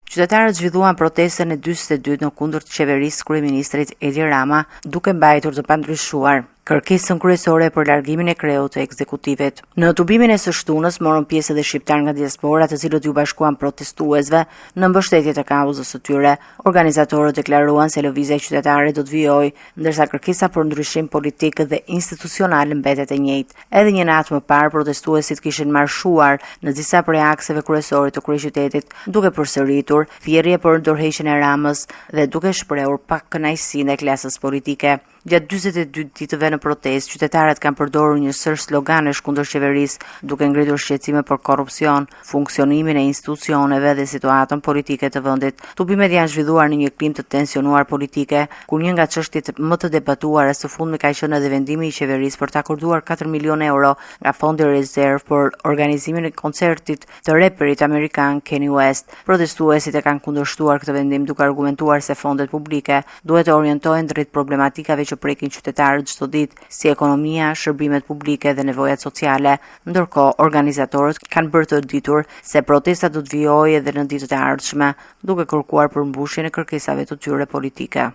Qytetarët zhvilluan protestën e 42 në kundër të qeverisë kryeministrit Edi Rama, duke mbajtur të pandryshuar kërkesën kryesore për largimin e kreut të ekzekutivit. Në tubimin e së shtunës morën pjesë edhe shqiptar nga diaspora, të cilët ju bashkuan protestuesve në mbështetje të kauzës së tyre. Organizatorët deklaruan se lëvizja qytetare do të vijojë, ndërsa kërkesa për ndryshim politik dhe institucional mbetet e njëjtë. Edhe një natë më parë, protestuesit kishin marshuar në disa prej akseve kryesore të kryeqytetit, duke përsëritur thirrje për ndërheqjen e Ramës dhe duke shprehur pakënaqësinë e klasës politike. Gjatë 42 ditëve në protestë, qytetarët kanë përdorur një sër sloganesh kundër qeverisë, duke ngritur shqetësime për korrupsion, funksionimin e institucioneve dhe situatën politike të vendit. Tubimet janë zhvilluar në një klimë të tensionuar politike, kur një nga çështjet më të debatuara së fundmi ka qenë edhe vendimi i qeverisë për të akorduar 4 milion euro nga fondi rezerv për organizimin e koncertit të reperit amerikan Kanye West. Protestuesit e kanë kundërshtuar këtë vendim duke argumentuar se fondet publike duhet të orientohen drejt problematikave që prekin qytetarët çdo ditë, si ekonomia, shërbimet publike dhe nevojat sociale. Ndërkohë, organizatorët kanë bërë të ditur se protesta do të vijojë edhe në ditët e ardhshme, duke kërkuar përmbushjen e kërkesave të tyre politike.